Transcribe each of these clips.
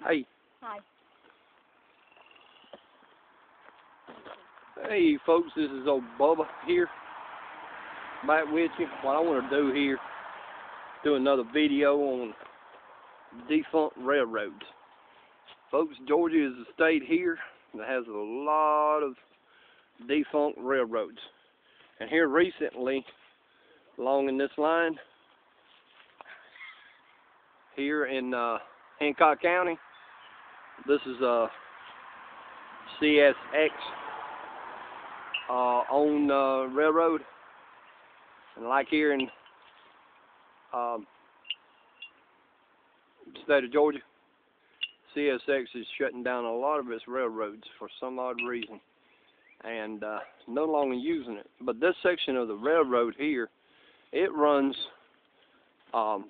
Hey. Hi. Hey folks, this is old Bubba here, back with you. What I want to do here, do another video on defunct railroads. Folks, Georgia is a state here that has a lot of defunct railroads. And here recently, along in this line, here in Hancock County, this is CSX owned railroad, and like here in the state of Georgia, CSX is shutting down a lot of its railroads for some odd reason, and no longer using it. But this section of the railroad here, it runs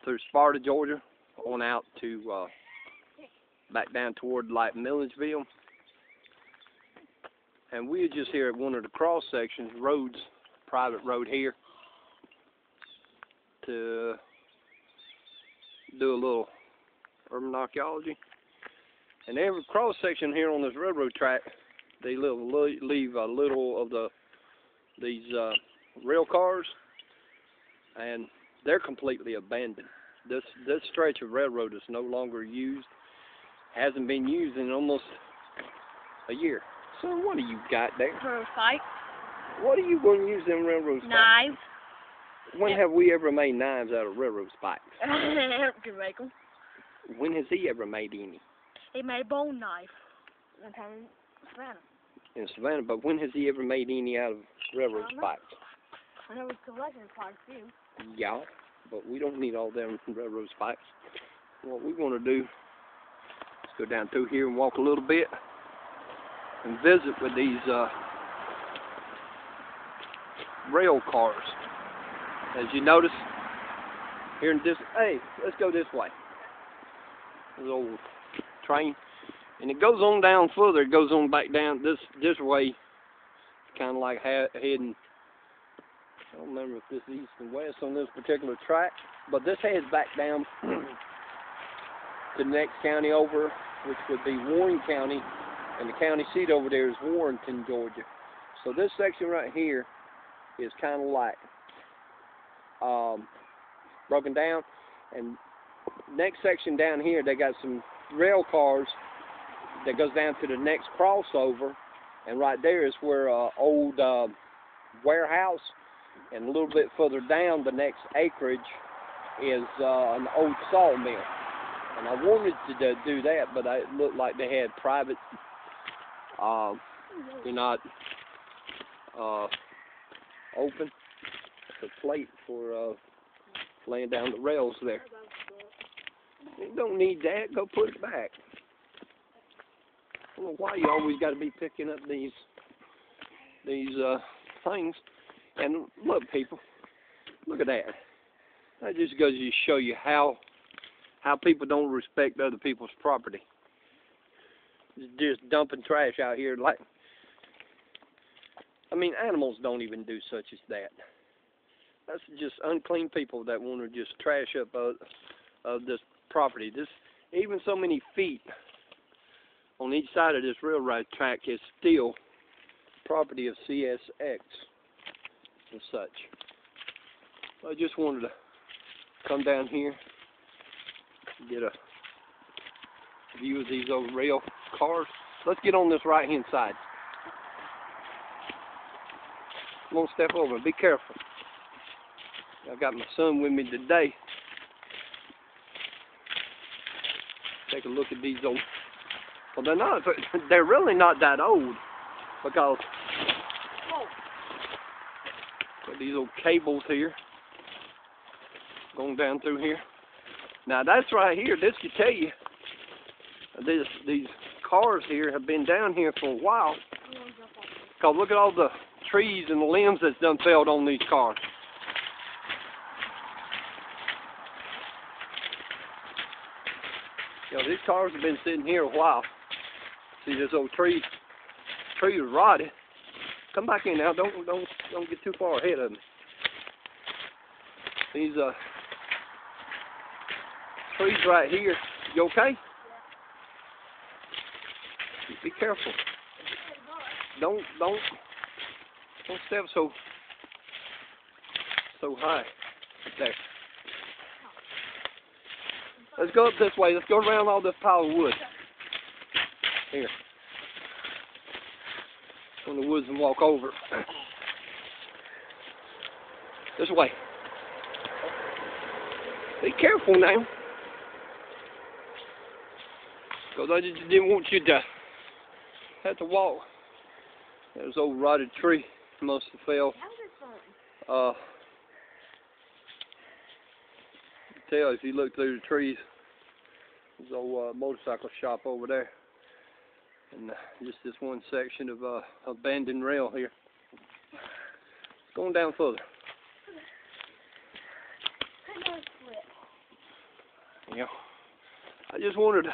through Sparta, Georgia, on out to back down toward like Milledgeville. And we're just here at one of the cross sections, roads, private road here, to do a little urban archaeology. And every cross section here on this railroad track, they leave a little of these rail cars, and they're completely abandoned. This stretch of railroad is no longer used. Hasn't been used in almost a year. So what do you got there? For a fight. What are you going to use them railroad spikes? Knives. When have we ever made knives out of railroad spikes? Can make them. When has he ever made any? He made a bone knife. One time in Savannah. In Savannah, but when has he ever made any out of railroad spikes? I know it's collection parts too. Yeah, but we don't need all them railroad spikes. What we want to do is go down through here and walk a little bit and visit with these rail cars. As you notice, here in this, hey, let's go this way. This old train, and it goes on down further. It goes on back down this way. It's kind of like heading. I don't remember if this is east and west on this particular track, but this heads back down to the next county over, which would be Warren County. And the county seat over there is Warrenton, Georgia. So this section right here is kind of like broken down. And next section down here, they got some rail cars that goes down to the next crossover. And right there is where old warehouse. And a little bit further down, the next acreage is an old sawmill. And I wanted to do that, but it looked like they had private. They're not open. The plate for laying down the rails there. You don't need that. Go put it back. I don't know why you always got to be picking up these things. And look, people, look at that. That just goes to show you how people don't respect other people's property. Just dumping trash out here like, I mean, animals don't even do such as that. That's just unclean people that want to just trash up this property. This, even so many feet on each side of this railroad track is still property of CSX and such. I just wanted to come down here and get a view of these old rail cars. Let's get on this right hand side. I'm gonna step over. Be careful. I got my son with me today. Take a look at these old. Well, they're not. They're really not that old because got these old cables here going down through here. Now that's right here. This can tell you. These cars here have been down here for a while. Cause look at all the trees and the limbs that's done felled on these cars. You know, these cars have been sitting here a while. See this old tree is rotted. Come back in now. Don't get too far ahead of me. These trees right here. You okay? Be careful. Don't step so high. There. Let's go up this way. Let's go around all this pile of wood. Here. Go in the woods and walk over. This way. Be careful now. Because I just didn't want you to have to walk. There's an old rotted tree. Must have fell. You can tell if you look through the trees. There's an old motorcycle shop over there. And just this one section of abandoned rail here. It's going down further. Yeah. I just wanted to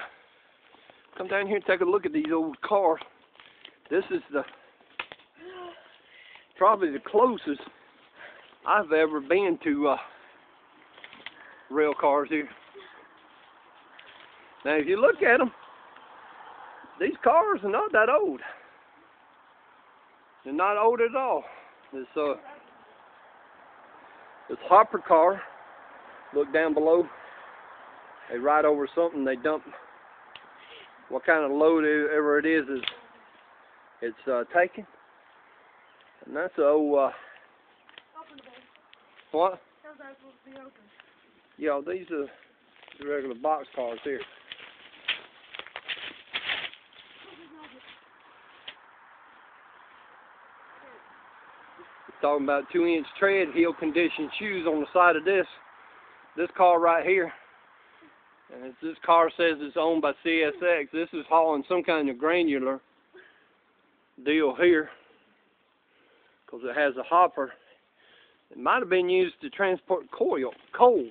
come down here and take a look at these old cars. This is probably the closest I've ever been to rail cars here. Now, if you look at them, these cars are not that old. They're not old at all. This hopper car. Look down below. They ride over something. They dump what kind of load ever it is it's taking. And that's a old. What? Yeah, these are the regular box cars here. Talking about 2-inch tread, heel conditioned shoes on the side of this car right here. And this car says it's owned by CSX. This is hauling some kind of granular deal here because it has a hopper. It might have been used to transport coal.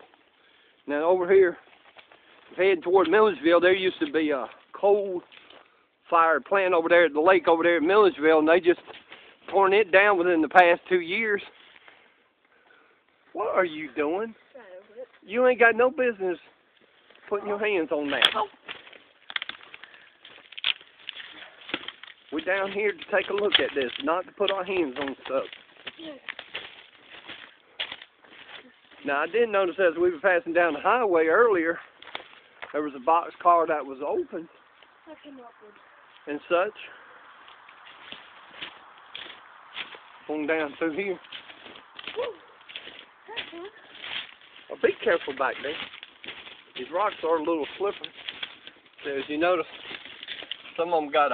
Now over here, heading toward Milledgeville, there used to be a coal-fired plant over there at the lake over there at Milledgeville, and they just torn it down within the past 2 years. What are you doing? You ain't got no business putting your hands on that. We're down here to take a look at this, not to put our hands on stuff. Now, I did notice as we were passing down the highway earlier, there was a box car that was open and such. Going down through here. Well, be careful back there. These rocks are a little slippery. So as you notice, some of them got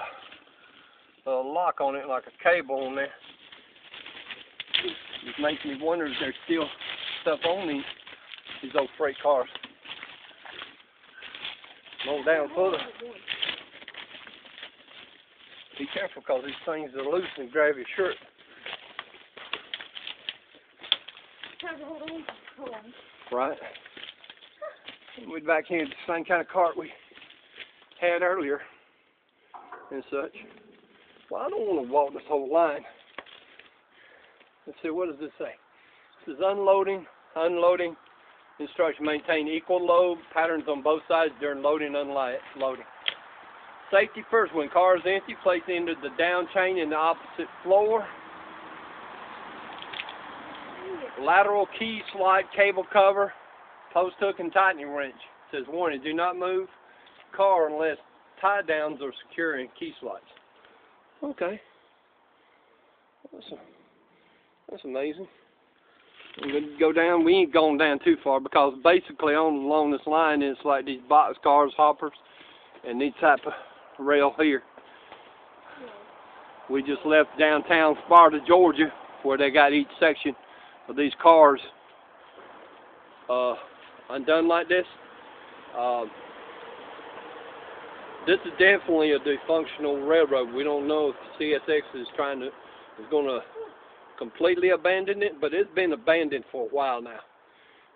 a lock on it, like a cable on there. It makes me wonder if there's still stuff on these old freight cars. Go down further. Be careful, because these things are loose and grab your shirt. Right. We're back here in the same kind of cart we had earlier and such. Well, I don't want to walk this whole line. Let's see, what does this say? This is unloading, unloading, instruction. Maintain equal load patterns on both sides during loading and unloading. Safety first. When car is empty, place it into the down chain in the opposite floor. Lateral key slide cable cover, post hook and tightening wrench. It says warning, do not move car unless tie downs are secure in key slides. Okay. That's amazing. I'm going to go down. We ain't going down too far, because basically along this line it's like these box cars, hoppers, and these type of rail here. We just left downtown Sparta, Georgia, where they got each section of these cars undone like this. This is definitely a dysfunctional railroad. We don't know if CSX is going to completely abandon it, but it's been abandoned for a while now,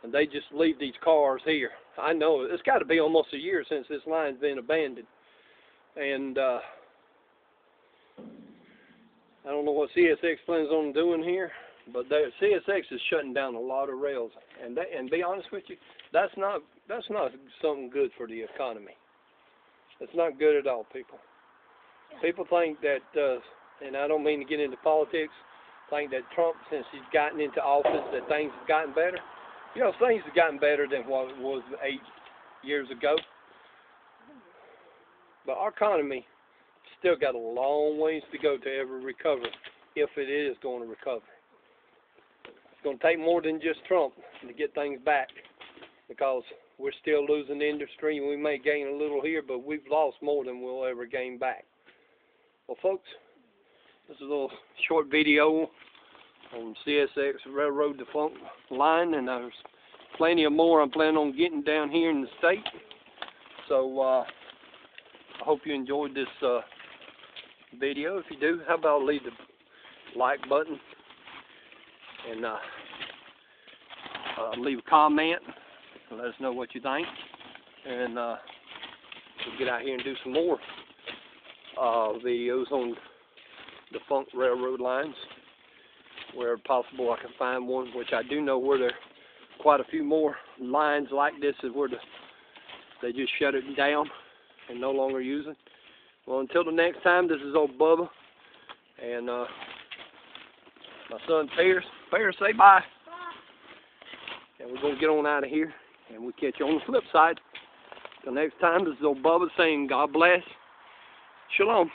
and they just leave these cars here. I know it's got to be almost a year since this line's been abandoned, and I don't know what CSX plans on doing here. But CSX is shutting down a lot of rails, and be honest with you, that's not something good for the economy. It's not good at all, people. People think that, and I don't mean to get into politics, think that Trump, since he's gotten into office, that things have gotten better. You know, things have gotten better than what it was 8 years ago. But our economy still got a long ways to go to ever recover, if it is going to recover. It's going to take more than just Trump to get things back, because we're still losing industry, and we may gain a little here, but we've lost more than we'll ever gain back. Well, folks, this is a little short video on CSX Railroad Defunct line, and there's plenty of more I'm planning on getting down here in the state. So I hope you enjoyed this video. If you do, how about leave the like button and leave a comment and let us know what you think, and we'll get out here and do some more videos on defunct railroad lines where possible I can find one, which I do know where there are quite a few more lines like this is where they just shut it down and no longer use it. Well, until the next time, this is old Bubba and my son Pierce. Pierce, say bye. Bye. And we're going to get on out of here, and we'll catch you on the flip side. Till next time, this is old Bubba saying God bless. Shalom.